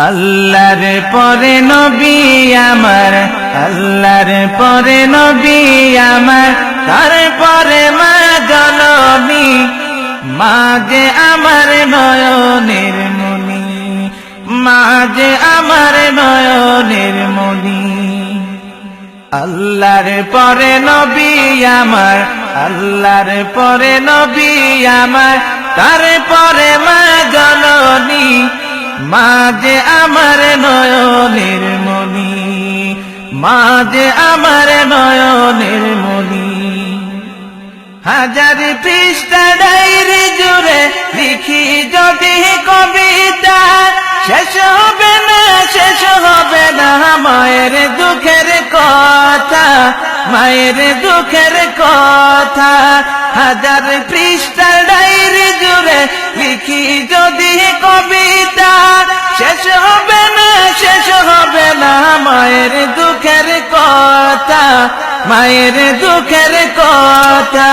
আল্লাহর পরে নবী আমার, আল্লাহর পরে নবী আমার, তারপরে মা জননী, মা যে আমার নয়নের মণি, মা যে আমার নয়নের মণি। আল্লাহর পরে নবী আমার, আল্লাহর পরে নবী আমার, তারপরে মা জননী, মা যে আমার নয়নের মণি, মা যে আমার নয়নের মণি। হাজার পৃষ্ঠা ডায়রি জুড়ে লিখি যদি কবিতা, শেষ হবে না, শেষ হবে না মায়ের দুঃখের কথা, মায়ের দুঃখের কথা। হাজার পৃষ্ঠা ডায়রি জুড়ে লিখি যদি কবিতা, শেষ হবে না, শেষ হবে না মায়ের দুঃখের কথা, মায়ের দুঃখের কথা।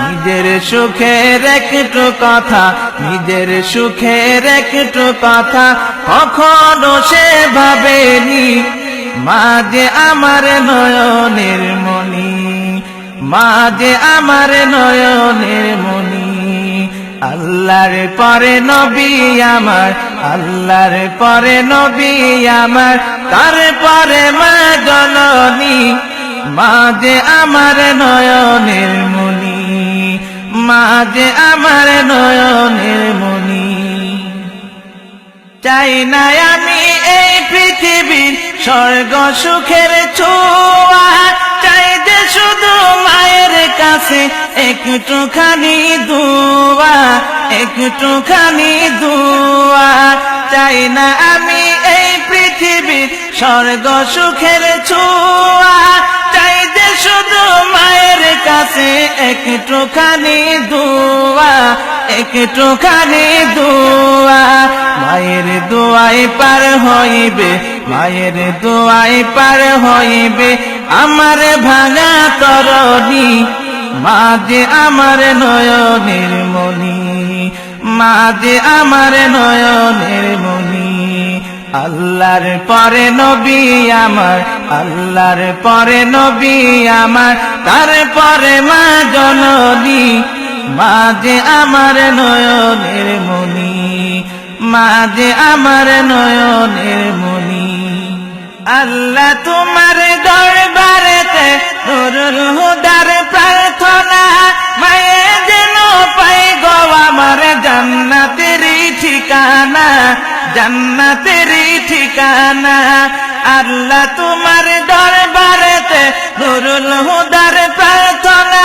নিজের সুখের একটু কথা, নিজের সুখের একটু কথা কখনো সে ভাবেনি, মা যে আমার নয়নের মণি, মা যে আমার নয়নের মণি। আল্লাহর পরে নবী আমার, আল্লাহর পরে নবী আমার, তারপরে মা জননী, মা যে আমার নয়নের মণি, মা যে আমার নয়নের মণি। চাই না আমি এই পৃথিবীর স্বর্গ সুখের ছোঁয়া, চাই যে শুধু মায়ের কাছে একটুখানি দুয়া, একটুখানি দুয়া। চাই না আমি এই পৃথিবীর স্বর্গ সুখের ছোঁয়া, চাই যে শুধু মায়ের কাছে একটুখানি দুয়া, একটুখানি দুয়া। মায়ের দোয়ায় পার হইবে, মায়ের দোয়ায় পার হইবে আমার ভাঙা তরণী, মা যে আমার নয়নের মণি, মা যে আমার নয়নের মণি। আল্লাহর পরে নবী আমার, আল্লাহর পরে নবী আমার, তারপরে মা জননী, মা যে আমার নয়নের মণি, মা যে আমার নয়নের মণি। আল্লাহ তোমার দরবারেতে নুরুল হুদার প্রার্থনা, মায়ে যেন পাই গো আমার জান্নাতের ঠিকানা, জান্নাতের ঠিকানা। আল্লাহ তোমার দরবারেতে নুরুল হুদার প্রার্থনা,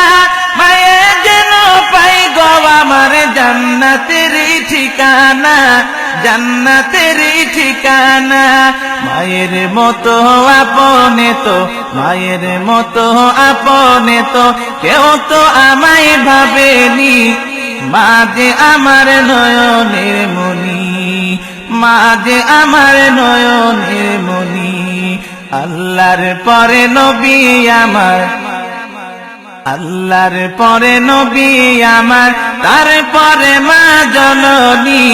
মায়ে যেন পাই গো আমার জান্নাতের ঠিকানা, জান্নাতের ঠিকানা। মায়ের মতো আপনে তো, মায়ের মতো আপনে তো কেউ তো আমায় ভাবেনি, মা যে আমার নয়নের মণি, মা যে আমার নয়নের মণি। আল্লাহর পরে নবী আমার, আল্লাহর পরে নবী আমার, তারপরে মা জননী,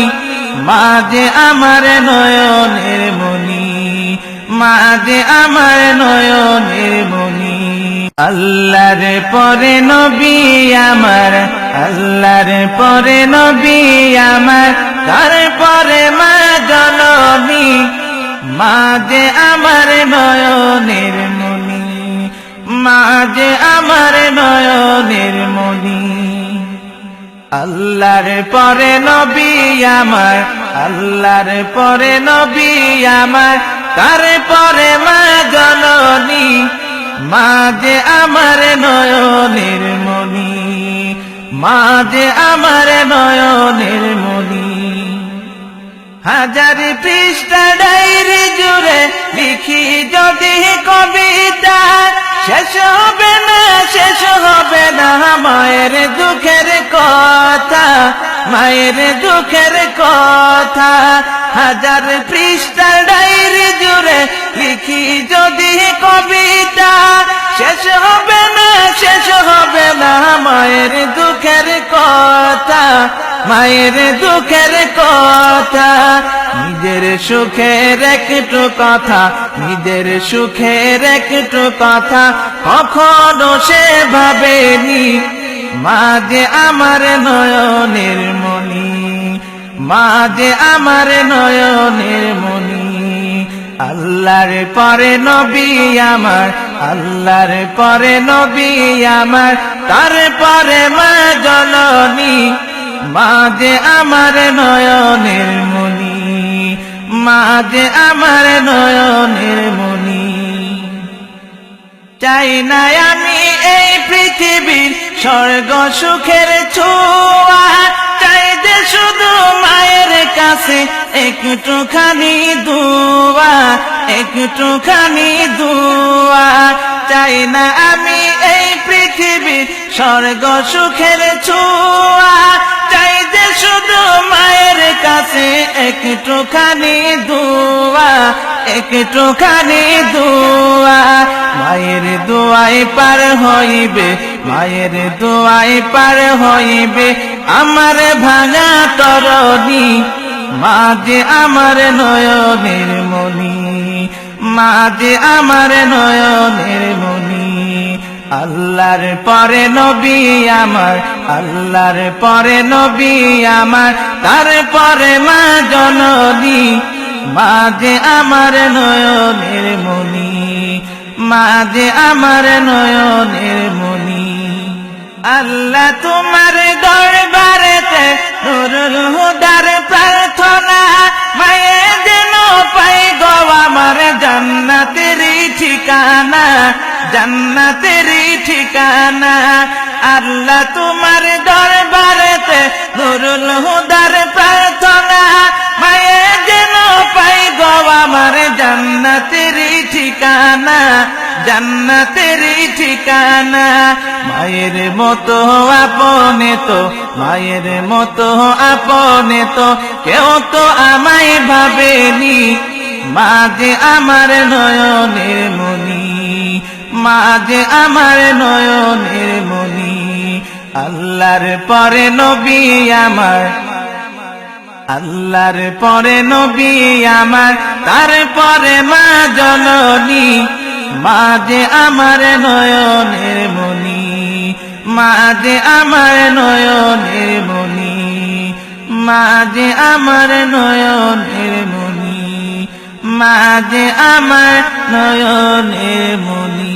মা যে আমার নয়নের মণি, মা যে আমার নয়নের মণি। আল্লাহর পরে নবী আমার, আল্লাহর পরে নবী আমার, তারপরে মা জননী, মা যে আমার নয়নের মণি, মা যে আমার নয়নের মণি। আল্লাহর পরে নবী আমার, আল্লাহর পরে নবী আমার, তারপরে মা জননী, মা যে আমার নয়নের মণি, মা যে আমার নয়নের মণি। হাজার পৃষ্ঠা ডায়রি জুড়ে লিখি যদি কবিতা, শেষ হবে না, শেষ হবে না মায়ের দুঃখের কথা, মায়ের দুঃখের কথা। হাজার পৃষ্ঠা ডায়রি জুড়ে লিখি যদি কবিতা, শেষ হবে না, শেষ হবে না মায়ের দুঃখের কথা, মায়ের দুঃখের কথা, নিজের সুখের একটু কথা, নিজের সুখের একটু কথা কখনো সে ভাবেনি। মা যে আমার নয়নের মণি, মা যে আমার নয়নের মণি। আল্লাহর পরে নবী আমার, আল্লাহর পরে নবী আমার, তারপরে মা জননী। মা যে আমার নয়নের মণি, মা যে আমার নয়নের মণি। চাই না আমি এই পৃথিবীর স্বর্গ সুখের ছোঁয়া, চাই যে শুধু মায়ের কাছে একটুখানি দুয়া, একটুখানি দুয়া। চাই না আমি এই পৃথিবীর স্বর্গ সুখের ছোঁয়া, চাই যে শুধু মায়ের কাছে একটুখানি দুয়া, একটুখানি দুয়া। মায়ের দোয়ায় পার হইবে, মায়ের দোয়ায় পার হইবে আমার ভাঙা তরণী। মা যে আমার নয়নের মণি, মা যে আমার নয়নের মণি। আল্লাহর পরে নবী আমার, আল্লাহর পরে নবী আমার, তারপরে মা জননী। মা যে আমার নয়নের মণি, মা যে আমার নয়নের মণি। আল্লাহ তোমার দরবারেতে নুরুল হুদার প্রার্থনা, মায়ে যেন পাই গো আমার জান্নাতেরই ঠিকানা, জান্নাতেরই ঠিকানা। আল্লাহ তোমার দরবারেতে নুরুল হুদার প্রার্থনা, মায়ে যেন পাই গো আমার জান্নাতেরই ঠিকানা, জান্নাতেরই ঠিকানা। মায়ের মতো আপনে তো, মায়ের মতো আপনে তো কেউ তো আমায় ভাবেনি। মা যে আমার নয়নের মণি, মা যে আমার নয়নের মণি। আল্লাহর পরে নবী আমার, আল্লাহর পরে নবী আমার, তারপরে মা জননী। মা যে আমার নয়নের মণি, মা যে আমার নয়নের মণি, মা যে আমার নয়নের মণি, মা যে আমার নয়নের মণি।